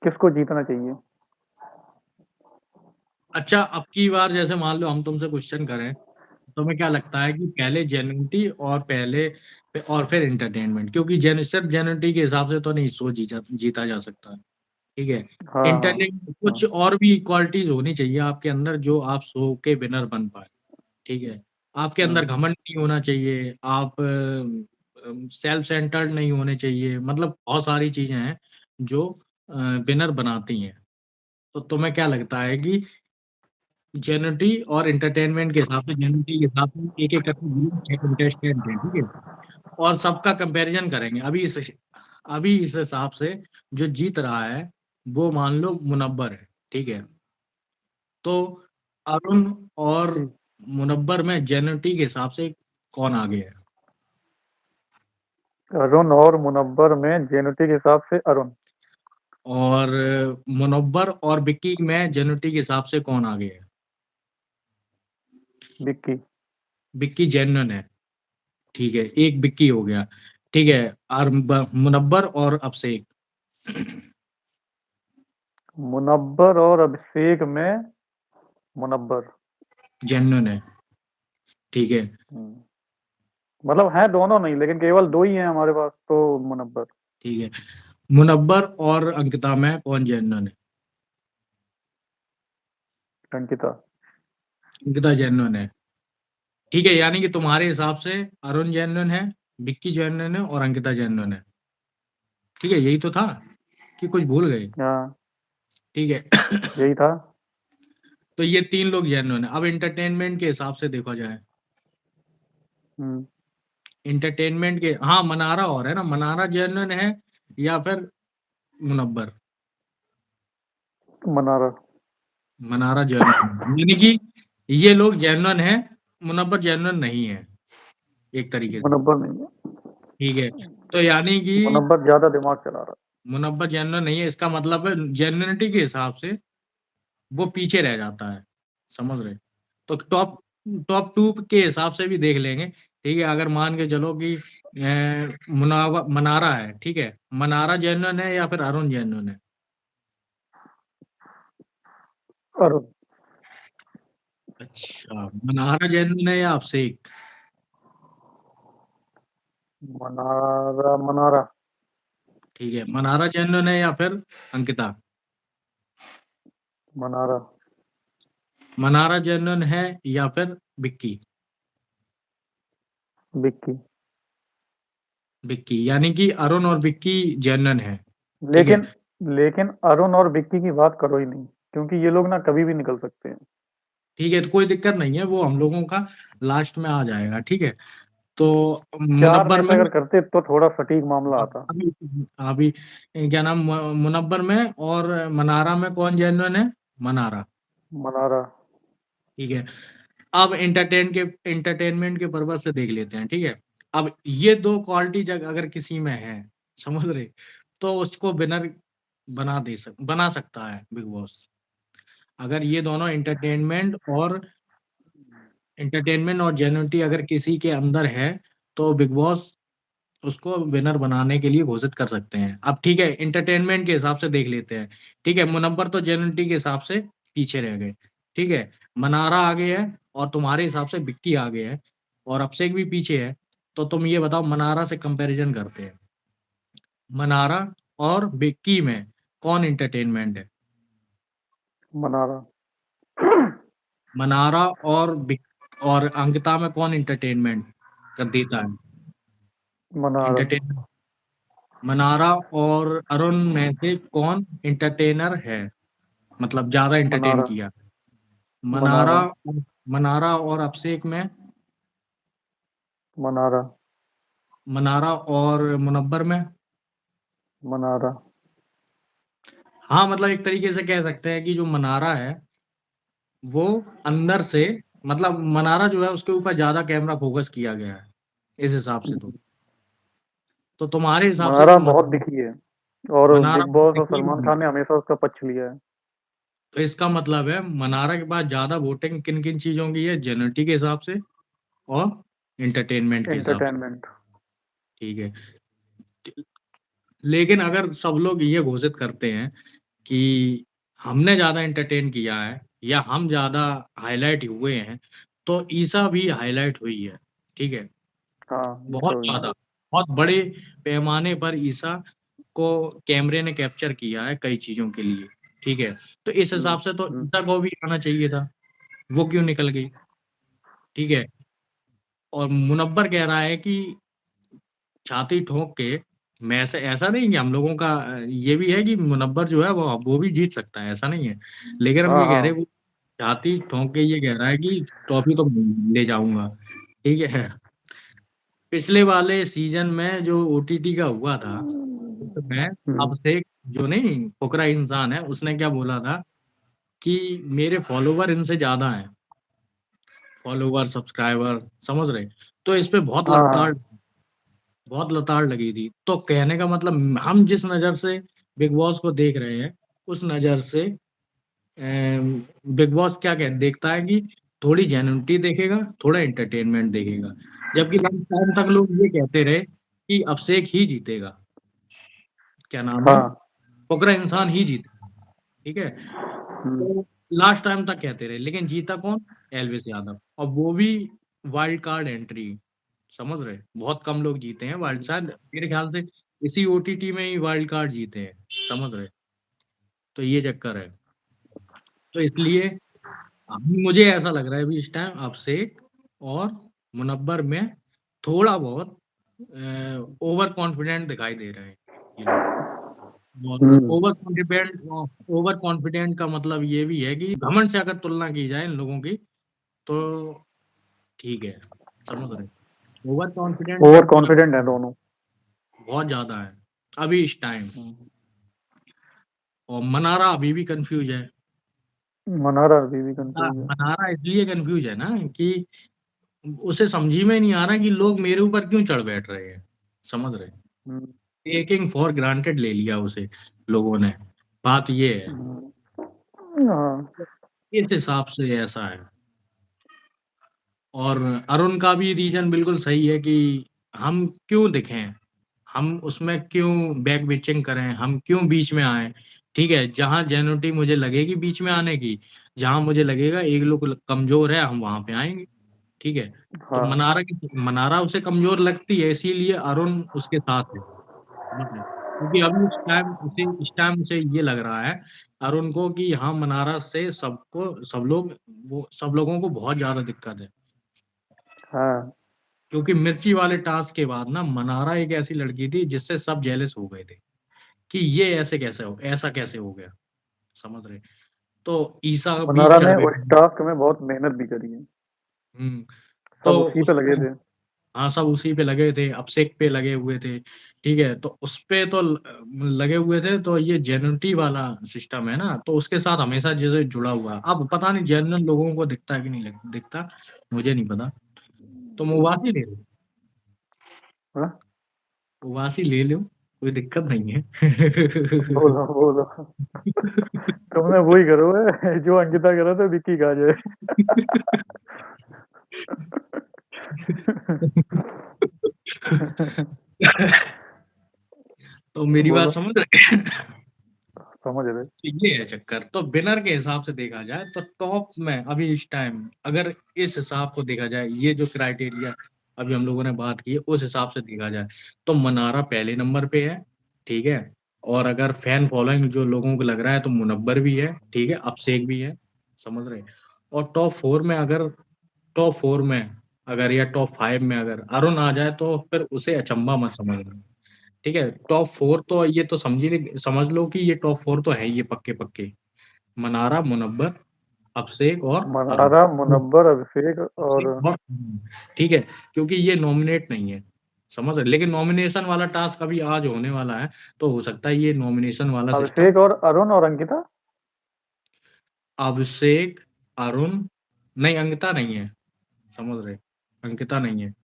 किसको जीतना चाहिए? अच्छा, अब की बार जैसे मान लो हम तुमसे क्वेश्चन करें, तुम्हें क्या लगता है कि पहले जेन्युइनिटी और फिर एंटरटेनमेंट? क्योंकि सिर्फ जेन्युइनिटी के हिसाब से तो नहीं शो जीता जा सकता। ठीक है। हाँ, हाँ, इंटरटेन हाँ। कुछ और भी क्वालिटीज होनी चाहिए आपके अंदर जो आप शो के विनर बन पाए। ठीक है। आपके अंदर हुँ, घमंड नहीं होना चाहिए, आप सेल्फ सेंटर्ड नहीं होने चाहिए, मतलब बहुत सारी चीजें हैं जो विनर बनाती हैं। तो तुम्हें क्या लगता है कि जेन्युइनिटी और एंटरटेनमेंट के हिसाब से, जेन्युइनिटी के हिसाब से एक एक करके कंटेस्टेंट है, ठीक है, और सबका कंपैरिजन करेंगे अभी इस हिसाब से जो जीत रहा है वो मान लो मुनव्वर है, ठीक है। तो अरुण और ठीक। मुनव्वर में जेन्युइनिटी के हिसाब से कौन आगे है? अरुण और मुनव्वर में जेनुटी के हिसाब से अरुण। और मुनव्वर और विक्की में जेन्युइनिटी के हिसाब से कौन आगे है? विक्की। विक्की जेन्युइन है, ठीक है, एक विक्की हो गया। ठीक है। और मुनव्वर और अभिषेक मुनव्वर और अभिषेक में मुनव्वर। जेन्युइन है, ठीक है। हुँ। मतलब हैं दोनों नहीं, लेकिन केवल 2 ही हैं हमारे पास, तो मुनव्वर। ठीक है। मुनव्वर और अंकिता में कौन जेन्युइन है? अंकिता। अंकिता जेन्युइन है, ठीक है। यानी कि तुम्हारे हिसाब से अरुण जेन्युइन है, विक्की जेन्युइन है और अंकिता जेन्युइन है, ठीक है। यही तो था कि कुछ भूल गए? हाँ, ठीक है। यही था। तो ये तीन लोग जेन्युइन है। अब एंटरटेनमेंट के हिसाब से देखा जाए, हुँ। एंटरटेनमेंट के, हाँ, मनारा और है ना, मनारा जेन्युइन है या फिर मुनव्वर? मनारा। मनारा जेन्युइन यानी कि ये लोग जेन्युइन है, मुनव्वर जेन्युइन नहीं है, एक तरीके से। मुनव्वर नहीं है। ठीक है। तो यानी कि मुनव्वर ज़्यादा दिमाग चला रहा मुनव्वर जेन्युइन नहीं है, इसका मतलब है जेन्युइनिटी के हिसाब से वो पीछे रह जाता है, समझ रहे? तो टॉप टॉप टू के हिसाब से भी देख लेंगे, ठीक है। अगर मान के चलो कि मनारा है, ठीक है, मनारा जेन्युइन है या फिर अरुण जेन्युइन है? है। अरुण। अच्छा, मनारा जेन्युइन है या अभिषेक? मनारा, मनारा। ठीक है, मनारा जेन्युइन है या फिर अंकिता? मनारा। मनारा जेन्युइन है या फिर विक्की? विक्की। विक्की यानी कि अरुण और विक्की जेन्युइन है, ठीक है। लेकिन लेकिन अरुण और विक्की की बात करो ही नहीं, क्योंकि ये लोग ना कभी भी निकल सकते हैं। ठीक है, तो कोई दिक्कत नहीं है, वो हम लोगों का लास्ट में आ जाएगा, ठीक है। तो 4 मुनव्वर में से में, अगर करते तो थोड़ा सटीक मामला आता। अभी अभी क्या नाम, मुनव्वर में और मनारा में कौन जेन्युइन है? मनारा, मनारा। ठीक है। अब एंटरटेनमेंट के पर्पज से देख लेते हैं, ठीक है। अब ये दो क्वालिटी जग अगर किसी में है, समझ रहे, तो उसको विनर बना सकता है बिग बॉस। अगर ये दोनों एंटरटेनमेंट और जेन्युइनिटी अगर किसी के अंदर है, तो बिग बॉस उसको विनर बनाने के लिए घोषित कर सकते हैं। अब ठीक है, एंटरटेनमेंट के हिसाब से देख लेते हैं, ठीक है। मुनव्वर तो जेन्युइनिटी के हिसाब से पीछे रह गए, ठीक है। मनारा आगे है और तुम्हारे हिसाब से विक्की आगे है और अभिषेक भी पीछे है। तो तुम ये बताओ, मनारा से कंपैरिजन करते हैं, मनारा और विक्की में कौन एंटरटेनमेंट है? मनारा। मनारा और अंकिता में कौन एंटरटेनमेंट कर देता है? मनारा। एंटरटेनमेंट, मनारा और अरुण में से कौन एंटरटेनर है, मतलब ज्यादा एंटरटेन मनारा। किया? मनारा मनारा। मनारा और अभिषेक में? मनारा। मनारा और मुनव्वर में? मनारा। हाँ, मतलब एक तरीके से कह सकते हैं कि जो मनारा है वो अंदर से, मतलब मनारा जो है उसके ऊपर ज्यादा कैमरा फोकस किया गया है इस हिसाब से। तो तुम्हारे हिसाब से मनारा जो बहुत दिखी है, और मनारा बिग बॉस और दिखी सलमान होगी, खान ने हमेशा उसका पक्ष लिया है। तो इसका मतलब है मनारा के पास ज्यादा वोटिंग किन किन चीजों की है? जेनेटिक के हिसाब से और एंटरटेनमेंट के हिसाब से, एंटरटेनमेंट। ठीक है। लेकिन अगर सब लोग ये घोषित करते हैं कि हमने ज़्यादा एंटरटेन किया है या हम ज़्यादा हाइलाइट हुए हैं, तो ईसा भी हाइलाइट हुई है, ठीक है? हाँ, ये बहुत तो ही है। ज़्यादा, बहुत बड़े पैमाने पर ईसा को कैमरे ने कैप्चर किया है कई चीज़ों के लिए, ठीक है? तो इस हुँ, हिसाब से तो हुँ। ईसा को भी आना चाहिए था, वो क्यों निकल गई? ठीक है? और मुनव्वर कह रहा है कि छाती ठोक के मैं ऐसा ऐसा नहीं कि हम लोगों का ये भी है कि मुनव्वर जो है वो भी जीत सकता है, ऐसा नहीं है। लेकिन हम हाँ, ये कह रहे हैं हाँ। वो छाती ठोक के ये कह रहा है कि ट्रॉफी तो मैं ले जाऊँगा, ठीक है? पिछले वाले सीज़न में जो ओटीटी का हुआ था, उसमें हुँ। अभिषेक जो नहीं फुकरा इंसान है, उसने क्या बोला था कि मेरे फॉलोवर इनसे ज़्यादा हैं। फॉलोवर, सब्सक्राइबर समझ रहे? तो इस पे हाँ, हाँ। बहुत लताड़ लगी थी। तो कहने का मतलब हम जिस नज़र से बिग बॉस को देख रहे हैं, उस नज़र से बिग बॉस क्या कह देखता है कि थोड़ी जेन्युइनिटी देखेगा, थोड़ा एंटरटेनमेंट देखेगा। जबकि लास्ट टाइम तक लोग ये कहते रहे कि अभिषेक ही जीतेगा। क्या नाम है? हाँ। फुकरा इंसान ही जीतेगा, ठीक है? हुँ। तो लास्ट टाइम तक कहते रहे, लेकिन जीता कौन? एल्विस यादव और वो भी वाइल्ड कार्ड एंट्री, समझ रहे? बहुत कम लोग जीते हैं वाइल्ड शायद मेरे ख्याल से इसी ओटीटी में ही वाइल्ड कार्ड जीते हैं, समझ रहे? तो ये चक्कर है। तो इसलिए अभी मुझे ऐसा लग रहा है अभी इस टाइम अभिषेक और मुनव्वर में थोड़ा बहुत ओवर कॉन्फिडेंट दिखाई दे रहे हैं ये लोग। और हुँ। ओवर कॉन्फिडेंट का मतलब ये भी है कि घमंड से अगर तुलना की जाए इन लोगों की, तो ठीक है, समझ रहे? ओवर कॉन्फिडेंट ओवर मुझे कॉन्फिडेंट लगता हैं है दोनों। बहुत ज़्यादा है, अभी इस टाइम। हुँ। और मनारा अभी भी कन्फ्यूज़ है। मनारा अभी भी कन्फ्यूज़ है। मनारा इसलिए कन्फ्यूज़ है ना कि उसे समझ ही में नहीं आ रहा कि लोग मेरे ऊपर क्यों चढ़ बैठ रहे हैं, समझ रहे? हुँ। टेकिंग फॉर ग्रांटेड ले लिया उसे लोगों ने, बात ये है। हुँ। हाँ। इस हिसाब से ऐसा है। और अरुण का भी रीज़न बिल्कुल सही है कि हम क्यों दिखें? हम उसमें क्यों बैक बिचिंग करें? हम क्यों बीच में आएँ? ठीक है, जहाँ जेन्युइनिटी मुझे लगेगी बीच में आने की, जहाँ मुझे लगेगा एक लोग कमज़ोर है, हम वहाँ पे आएँगे, ठीक है? तो हाँ। मनारा उसे कमज़ोर लगती है, इसीलिए अरुण उसके साथ है, समझ रहे? क्योंकि अभी इस टाइम उसे ये लग रहा है अरुण को कि हाँ, मनारा से सब लोगों को बहुत ज़्यादा दिक्कत है। हाँ। क्योंकि मिर्ची वाले टास्क के बाद ना मनारा एक ऐसी लड़की थी जिससे सब जेलस हो गए थे, कि ये ऐसा कैसे हो गया, समझ रहे? तो ईसा भी मनारा चढ़ ने उस बैठी। टास्क में बहुत मेहनत भी करी है। हुँ, तो सब उसी पे लगे उसमें थे। हाँ, सब उसी पे लगे थे, अभिषेक पे लगे हुए थे, ठीक है? तो उसपे तो लगे हुए थे, तो ये जेन्युइनिटी वाला सिस्टम है ना, तो उसके साथ हमेशा जैसे जुड़ा हुआ है। अब पता नहीं जेन्युइन लोगों को दिखता है कि नहीं दिखता, मुझे नहीं पता। तुम उबासी ले लो, हाँ? उबासी ले लो, कोई दिक्कत नहीं है। बोलो, बोलो। तुमने वही करो है जो अंकिता कर रहा था विक्की का जो है। तो मेरी बात बोलो। समझ रहे? समझ रहे। तो ये है चक्कर। तो विनर के हिसाब से देखा जाए तो टॉप में अभी इस टाइम अगर इस हिसाब को देखा जाए, ये जो क्राइटेरिया अभी हम लोगों ने बात की है, उस हिसाब से देखा जाए, तो मनारा पहले नंबर पे है, ठीक है? और अगर फैन फॉलोइंग जो लोगों को लग रहा है तो मुनव्वर भी है, ठीक है? अभिषेक भी है, समझ रहे? और टॉप 4 में अगर या टॉप 5 में अगर अरुण आ जाए तो फिर उसे अचंभा मत समझना। ठीक है? टॉप 4 तो ये तो समझ लो कि ये टॉप 4 तो है ही ये पक्के-पक्के। मनारा, मुनव्वर, अभिषेक और अरुण। मनारा, मुनव्वर, अभिषेक और ठीक है? क्योंकि ये नॉमिनेट नहीं है, समझ रहे? लेकिन नॉमिनेशन वाला टास्क अभी आज होने वाला है, तो हो सकता है ये नॉमिनेशन वाला सिस्टम अभिषेक और अरुण और अंकिता? अभिषेक, अरुण नहीं अंकिता नहीं है, समझ रहे? अंकिता नहीं है।